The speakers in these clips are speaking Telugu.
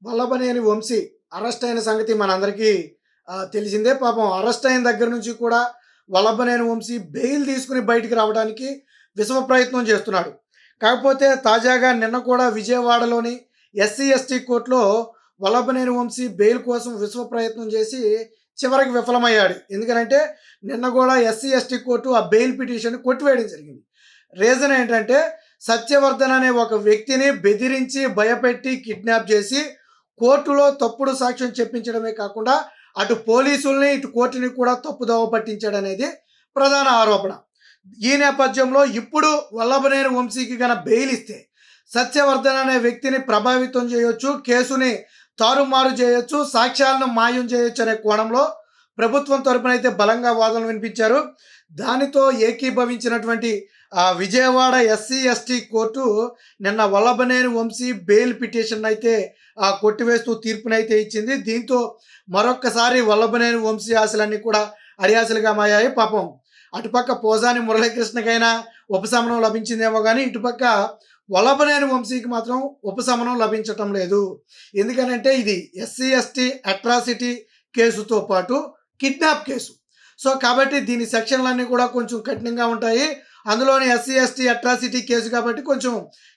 వల్లభనేని వంశీ అరెస్ట్ అయిన సంగతి మనందరికీ తెలిసిందే. పాపం అరెస్ట్ అయిన దగ్గర నుంచి కూడా వల్లభనేని వంశీ బెయిల్ తీసుకొని బయటికి రావడానికి విశ్వ ప్రయత్నం చేస్తున్నాడు. కాకపోతే తాజాగా నిన్న కూడా విజయవాడలోని ఎస్సీ, ఎస్టీ కోర్టులో వల్లభనేని వంశీ బెయిల్ కోసం విశ్వ ప్రయత్నం చేసి చివరికి విఫలమయ్యాడు. ఎందుకనంటే నిన్న కూడా ఎస్సీ, ఎస్టీ కోర్టు ఆ బెయిల్ పిటిషన్ కొట్టివేయడం జరిగింది. రీజన్ ఏంటంటే సత్యవర్ధన్ అనే ఒక వ్యక్తిని బెదిరించి, భయపెట్టి, కిడ్నాప్ చేసి కోర్టులో తప్పుడు సాక్ష్యం చెప్పించడమే కాకుండా అటు పోలీసుల్ని, ఇటు కోర్టుని కూడా తప్పుదోవ పట్టించాడనేది ప్రధాన ఆరోపణ. ఈ నేపథ్యంలో ఇప్పుడు వల్లభనేని వంశీకి బెయిల్ ఇస్తే సత్యవర్ధన్ అనే వ్యక్తిని ప్రభావితం చేయొచ్చు, కేసుని తారుమారు చేయొచ్చు, సాక్ష్యాలను మాయం చేయొచ్చు అనే కోణంలో ప్రభుత్వం తరపున అయితే బలంగా వాదనలు వినిపించారు. దానితో ఏకీభవించినటువంటి విజయవాడ ఎస్సీ, ఎస్టీ కోర్టు నిన్న వల్లభనేని వంశీ బెయిల్ పిటిషన్ అయితే కొట్టివేస్తూ తీర్పునైతే ఇచ్చింది. దీంతో మరొక్కసారి వల్లభనేని వంశీ ఆశలన్నీ కూడా అడియాసలుగా మాయాయి. పాపం అటుపక్క పోసాని మురళీకృష్ణకైనా ఉపశమనం లభించిందేమో కానీ ఇటుపక్క వల్లభనేని వంశీకి మాత్రం ఉపశమనం లభించటం లేదు. ఎందుకనంటే ఇది ఎస్సీ, ఎస్టీ అట్రాసిటీ కేసుతో పాటు కిడ్నాప్ కేసు. సో కాబట్టి దీని సెక్షన్లన్నీ కూడా కొంచెం కఠినంగా ఉంటాయి. అందులోని ఎస్సీ, ఎస్టీ అట్రాసిటీ కేసు కాబట్టి కొంచెం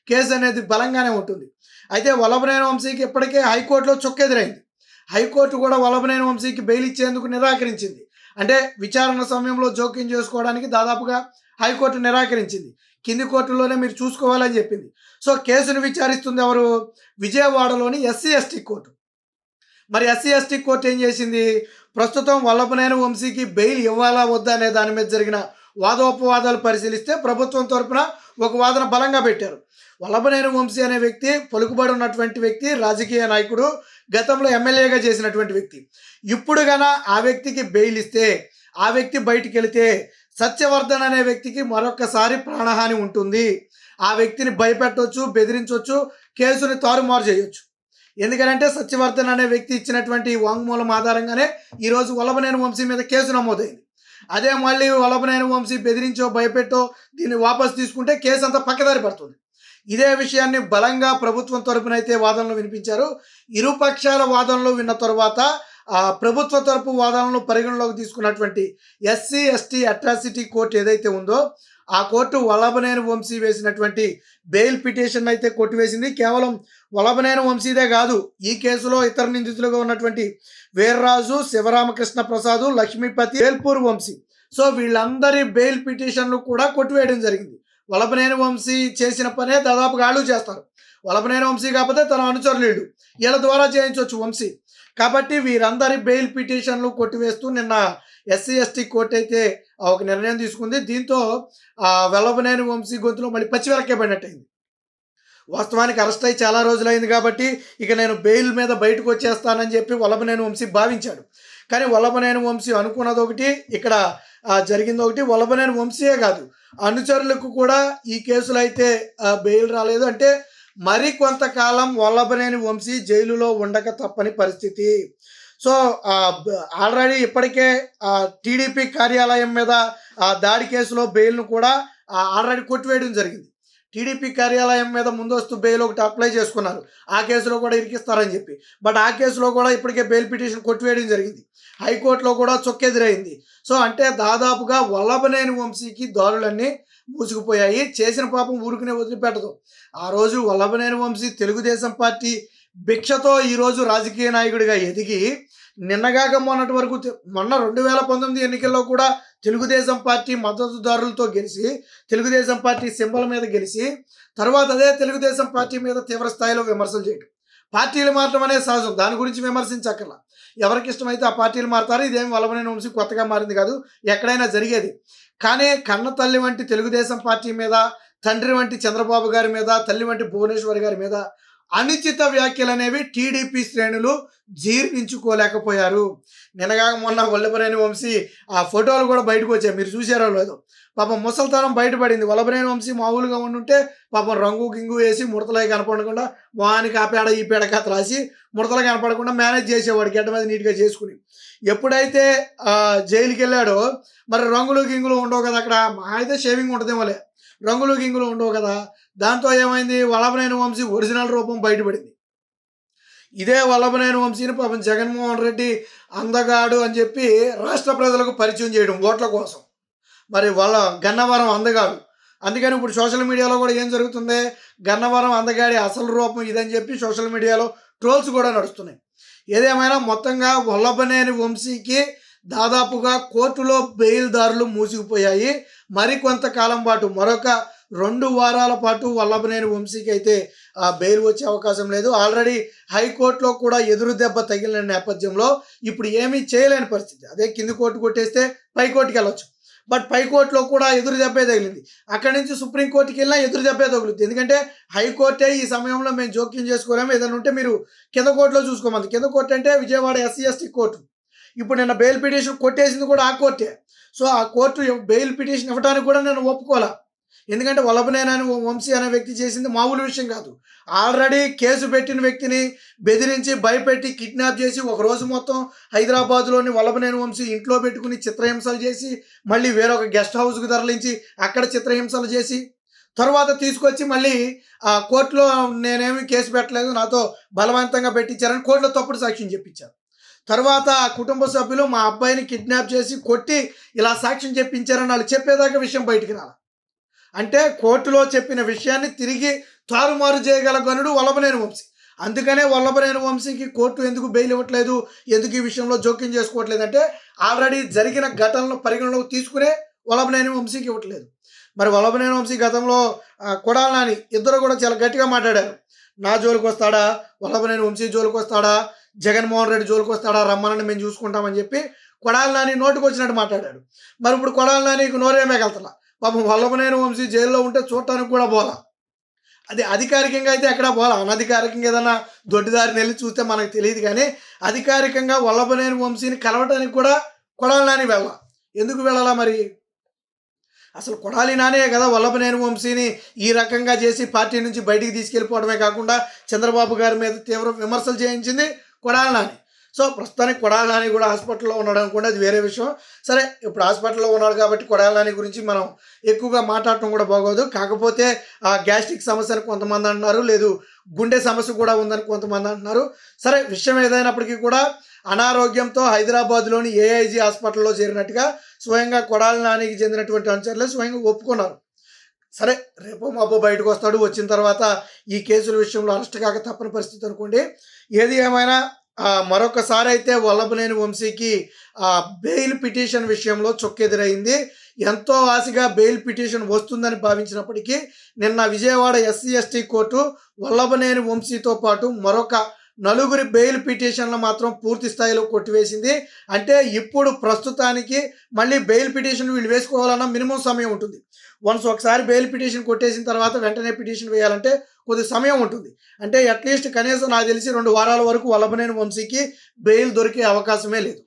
కేసు అనేది బలంగానే ఉంటుంది. అయితే వల్లభనేని వంశీకి ఇప్పటికే హైకోర్టులో చుక్కెదురైంది. హైకోర్టు కూడా వల్లభనేని వంశీకి బెయిల్ ఇచ్చేందుకు నిరాకరించింది. అంటే విచారణ సమయంలో జోక్యం చేసుకోవడానికి దాదాపుగా హైకోర్టు నిరాకరించింది. కింది కోర్టులోనే మీరు చూసుకోవాలని చెప్పింది. సో కేసును విచారిస్తుంది ఎవరు? విజయవాడలోని ఎస్సీ, ఎస్టీ కోర్టు. మరి ఎస్సీ, ఎస్టీ కోర్టు ఏం చేసింది? ప్రస్తుతం వల్లభనేని వంశీకి బెయిల్ ఇవ్వాలా వద్దా అనే దాని మీద జరిగిన వాదోపవాదాలు పరిశీలిస్తే ప్రభుత్వం తరపున ఒక వాదన బలంగా పెట్టారు. వల్లభనేని వంశీ అనే వ్యక్తి పలుకుబడి ఉన్నటువంటి వ్యక్తి, రాజకీయ నాయకుడు, గతంలో ఎమ్మెల్యేగా చేసినటువంటి వ్యక్తి. ఇప్పుడు ఆ వ్యక్తికి బెయిల్ ఇస్తే ఆ వ్యక్తి బయటికి వెళితే సత్యవర్ధన్ అనే వ్యక్తికి మరొకసారి ప్రాణహాని ఉంటుంది. ఆ వ్యక్తిని భయపెట్టవచ్చు, బెదిరించవచ్చు, కేసుని తారుమారు చేయొచ్చు. ఎందుకంటే సత్యవర్ధన్ అనే వ్యక్తి ఇచ్చినటువంటి వాంగ్మూలం ఆధారంగానే ఈరోజు వల్లభనేని వంశీ మీద కేసు నమోదైంది. అదే మళ్ళీ వల్లభనేని వంశీ బెదిరించో, భయపెట్టో దీన్ని వాపసు తీసుకుంటే కేసు అంతా పక్కదారి పడుతుంది. ఇదే విషయాన్ని బలంగా ప్రభుత్వం తరపున అయితే వాదనలు వినిపించారు. ఇరుపక్షాల వాదనలు విన్న తర్వాత ప్రభుత్వ తరపు వాదనలను పరిగణలోకి తీసుకున్నటువంటి ఎస్సీ, ఎస్టీ అట్రాసిటీ కోర్టు ఏదైతే ఉందో ఆ కోర్టు వల్లభనేని వంశీ వేసినటువంటి బెయిల్ పిటిషన్ అయితే కొట్టివేసింది. కేవలం వల్లభనేని వంశీదే కాదు, ఈ కేసులో ఇతర నిందితులుగా ఉన్నటువంటి వీర్రాజు, శివరామకృష్ణ ప్రసాద్, లక్ష్మీపతి, వేల్పూర్ వంశీ, సో వీళ్ళందరి బెయిల్ పిటిషన్లు కూడా కొట్టివేయడం జరిగింది. వల్లభనేని వంశీ చేసిన పనే దాదాపుగా ఆళ్ళు చేస్తారు. వల్లభనేని వంశీ కాకపోతే తన అనుచరులు వీళ్ళ ద్వారా చేయించవచ్చు వంశీ. కాబట్టి వీరందరి బెయిల్ పిటిషన్లు కొట్టివేస్తూ నిన్న ఎస్సీ, ఎస్టీ కోర్టు అయితే ఒక నిర్ణయం తీసుకుంది. దీంతో వల్లభనేని వంశీ గొంతులో మళ్ళీ పచ్చివెరకే పడినట్టయింది. వాస్తవానికి అరెస్ట్ అయ్యి చాలా రోజులైంది కాబట్టి ఇక నేను బెయిల్ మీద బయటకు వచ్చేస్తానని చెప్పి వల్లభనేని వంశీ భావించాడు. కానీ వల్లభనేని వంశీ అనుకున్నది ఒకటి, ఇక్కడ జరిగింది ఒకటి. వల్లభనేని వంశీయే కాదు, అనుచరులకు కూడా ఈ కేసులో అయితే బెయిల్ రాలేదు. అంటే మరి కొంతకాలం వల్లభనేని వంశీ జైలులో ఉండక తప్పని పరిస్థితి. సో ఆల్రెడీ ఇప్పటికే టీడీపీ కార్యాలయం మీద దాడి కేసులో బెయిల్ను కూడా ఆల్రెడీ కొట్టివేయడం జరిగింది. టీడీపీ కార్యాలయం మీద ముందస్తు బెయిల్ ఒకటి అప్లై చేసుకున్నారు, ఆ కేసులో కూడా ఇరికిస్తారని చెప్పి. బట్ ఆ కేసులో కూడా ఇప్పటికే బెయిల్ పిటిషన్ కొట్టివేయడం జరిగింది. హైకోర్టులో కూడా చొక్కెదురైంది. సో అంటే దాదాపుగా వల్లభనేని వంశీకి దారులన్నీ మూసుకుపోయాయి. చేసిన పాపం ఊరుకునే వదిలిపెట్టదు. ఆ రోజు వల్లభనేని వంశీ తెలుగుదేశం పార్టీ భిక్షతో ఈరోజు రాజకీయ నాయకుడిగా ఎదిగి నిన్నగాక మొన్నటి వరకు మొన్న 2019 ఎన్నికల్లో కూడా తెలుగుదేశం పార్టీ మద్దతుదారులతో గెలిచి, తెలుగుదేశం పార్టీ సింబల్ మీద గెలిచి, తర్వాత అదే తెలుగుదేశం పార్టీ మీద తీవ్ర స్థాయిలో విమర్శలు చేయడం. పార్టీలు మారటం అనేది సహజం, దాని గురించి విమర్శించక్కర్లా. ఎవరికి ఇష్టమైతే ఆ పార్టీలు మారుతారు. ఇదేం వల్లభనేని వంశీ కొత్తగా మారింది కాదు, ఎక్కడైనా జరిగేది. కానీ కన్న తల్లి వంటి తెలుగుదేశం పార్టీ మీద, తండ్రి వంటి చంద్రబాబు గారి మీద, తల్లి వంటి భువనేశ్వరి గారి మీద అనుచిత వ్యాఖ్యలు అనేవి టీడీపీ శ్రేణులు జీర్ణించుకోలేకపోయారు. నిన్నగా మొన్న వల్లభనేని వంశీ ఆ ఫోటోలు కూడా బయటకు వచ్చాయి, మీరు చూసారో లేదో. పాపం ముసల్తనం బయటపడింది. వల్లభనేని వంశీ మామూలుగా ఉండుంటే పాపం రంగు గింగు వేసి ముడతలే కనపడకుండా మొహానికి ఆ పేడ ఈ పేడ కథ రాసి ముడతలు కనపడకుండా మేనేజ్ చేసేవాడు గడ్డ మీద నీట్గా చేసుకుని. ఎప్పుడైతే జైలుకి వెళ్ళాడో మరి రంగులు గింగులు ఉండవు కదా, అక్కడ మా అయితే షేవింగ్ ఉంటుందేమోలే, రంగులు గింగులు ఉండవు కదా. దాంతో ఏమైంది, వల్లభనేని వంశీ ఒరిజినల్ రూపం బయటపడింది. ఇదే వల్లభనేని వంశీని పాపం జగన్మోహన్ రెడ్డి అందగాడు అని చెప్పి రాష్ట్ర ప్రజలకు పరిచయం చేయడం ఓట్ల కోసం. మరి వాళ్ళ గన్నవరం అందగాడు. అందుకని ఇప్పుడు సోషల్ మీడియాలో కూడా ఏం జరుగుతుంది, గన్నవరం అందగాడి అసలు రూపం ఇదని చెప్పి సోషల్ మీడియాలో ట్రోల్స్ కూడా నడుస్తున్నాయి. ఏదేమైనా మొత్తంగా వల్లభనేని వంశీకి దాదాపుగా కోర్టులో బెయిల్దారులు మూసుకుపోయాయి. మరి కొంతకాలం పాటు మరొక 2 వారాల పాటు వల్లభనేని వంశీకి అయితే బెయిల్ వచ్చే అవకాశం లేదు. ఆల్రెడీ హైకోర్టులో కూడా ఎదురు దెబ్బ తగిలిన నేపథ్యంలో ఇప్పుడు ఏమీ చేయలేని పరిస్థితి. అదే కింది కోర్టు కొట్టేస్తే పై కోర్టుకి వెళ్ళొచ్చు. బట్ పై కోర్టులో కూడా ఎదురు దెబ్బే తగిలింది. అక్కడి నుంచి సుప్రీంకోర్టుకి వెళ్ళినా ఎదురు దెబ్బే తగులుతుంది. ఎందుకంటే హైకోర్టే ఈ సమయంలో మేము జోక్యం చేసుకోలేము, ఏదైనా ఉంటే మీరు కింద కోర్టులో చూసుకోమంది. కింద కోర్టు అంటే విజయవాడ ఎస్సీ ఎస్టీ కోర్టు. ఇప్పుడు నిన్న బెయిల్ పిటిషన్ కొట్టేసింది కూడా ఆ కోర్టే. సో ఆ కోర్టు బెయిల్ పిటిషన్ ఇవ్వడానికి కూడా నేను ఒప్పుకోలే. ఎందుకంటే వల్లభనేని వంశీ అనే వ్యక్తి చేసింది మామూలు విషయం కాదు. ఆల్రెడీ కేసు పెట్టిన వ్యక్తిని బెదిరించి భయపెట్టి కిడ్నాప్ చేసి ఒకరోజు మొత్తం హైదరాబాద్లోని వల్లభనేని వంశీ ఇంట్లో పెట్టుకుని చిత్రహింసలు చేసి మళ్ళీ వేరొక గెస్ట్ హౌస్కి తరలించి అక్కడ చిత్రహింసలు చేసి తర్వాత తీసుకొచ్చి మళ్ళీ కోర్టులో నేనేమి కేసు పెట్టలేదు, నాతో బలవంతంగా పెట్టించారని కోర్టులో తప్పుడు సాక్ష్యం చెప్పించారు. తర్వాత ఆ కుటుంబ సభ్యులు మా అబ్బాయిని కిడ్నాప్ చేసి కొట్టి ఇలా సాక్ష్యం చెప్పించారని వాళ్ళు చెప్పేదాకా విషయం బయటికి రాలి. అంటే కోర్టులో చెప్పిన విషయాన్ని తిరిగి తారుమారు చేయగల గనుడు వల్లభనేని వంశీ. అందుకనే వల్లభనేని వంశీకి కోర్టు ఎందుకు బెయిల్ ఇవ్వట్లేదు, ఎందుకు ఈ విషయంలో జోక్యం చేసుకోవట్లేదు అంటే ఆల్రెడీ జరిగిన ఘటనలు పరిగణలోకి తీసుకునే వల్లభనేని వంశీకి ఇవ్వట్లేదు. మరి వల్లభనేని వంశీ గతంలో కొడాలి నాని ఇద్దరు కూడా చాలా గట్టిగా మాట్లాడారు. నా జోలికి వస్తాడా, వల్లభనేని వంశీ జోలికి వస్తాడా, జగన్మోహన్ రెడ్డి జోలికి వస్తాడా, రమ్మనని మేము చూసుకుంటామని చెప్పి కొడాలి నాని నోటుకు వచ్చినట్టు మాట్లాడాడు. మరి ఇప్పుడు కొడాలి నానికి నోరేమేగలుగుతా. పాపం వల్లభనేని వంశీ జైల్లో ఉంటే చూడటానికి కూడా పోలా. అది అధికారికంగా అయితే ఎక్కడా పోలా. అనధికారికంగా ఏదైనా దొడ్డిదారిని వెళ్ళి చూస్తే మనకు తెలియదు. కానీ అధికారికంగా వల్లభనేని వంశీని కలవటానికి కూడా కొడాలి నాని వెళ్ళాల. ఎందుకు వెళ్ళాలా మరి? అసలు కొడాలి నానే కదా వల్లభనేని వంశీని ఈ రకంగా చేసి పార్టీ నుంచి బయటికి తీసుకెళ్ళిపోవడమే కాకుండా చంద్రబాబు గారి మీద తీవ్ర విమర్శలు చేయించింది కొడాలి నాని. సో ప్రస్తుతానికి కొడాలి నాని కూడా హాస్పిటల్లో ఉన్నాడు అనుకోండి, అది వేరే విషయం. సరే, ఇప్పుడు హాస్పిటల్లో ఉన్నాడు కాబట్టి కొడాలి నాని గురించి మనం ఎక్కువగా మాట్లాడటం కూడా బాగోదు. కాకపోతే ఆ గ్యాస్ట్రిక్ సమస్యను కొంతమంది అంటున్నారు, లేదు గుండె సమస్య కూడా ఉందని కొంతమంది అంటున్నారు. సరే, విషయం ఏదైనప్పటికీ కూడా అనారోగ్యంతో హైదరాబాద్లోని ఏఐజీ హాస్పిటల్లో చేరినట్టుగా స్వయంగా కొడాలి నానికి చెందినటువంటి అనుచరులే స్వయంగా ఒప్పుకున్నారు. సరే, రేపో మాపో బయటకు వస్తాడు. వచ్చిన తర్వాత ఈ కేసుల విషయంలో అరెస్ట్ కాక తప్పని పరిస్థితి అనుకోండి. ఏది ఏమైనా మరొకసారి అయితే వల్లభనేని వంశీకి బెయిల్ పిటిషన్ విషయంలో చొక్కెదురైంది. ఎంతో ఆశగా బెయిల్ పిటిషన్ వస్తుందని భావించినప్పటికీ నిన్న Vijayawada SC ST court Vallabhaneni వంశీతో పాటు మరొక 4 బెయిల్ పిటిషన్లు మాత్రం పూర్తి స్థాయిలో కొట్టివేసింది. అంటే ఇప్పుడు ప్రస్తుతానికి మళ్ళీ బెయిల్ పిటిషన్ వీళ్ళు వేసుకోవాలన్నా మినిమం సమయం ఉంటుంది. ఒకసారి బెయిల్ పిటిషన్ కొట్టేసిన తర్వాత వెంటనే పిటిషన్ వేయాలంటే కొద్ది సమయం ఉంటుంది. అంటే అట్లీస్ట్ కనీసం నాకు తెలిసి 2 వారాల వరకు వల్లభనేని వంశీకి బెయిల్ దొరికే అవకాశమే లేదు.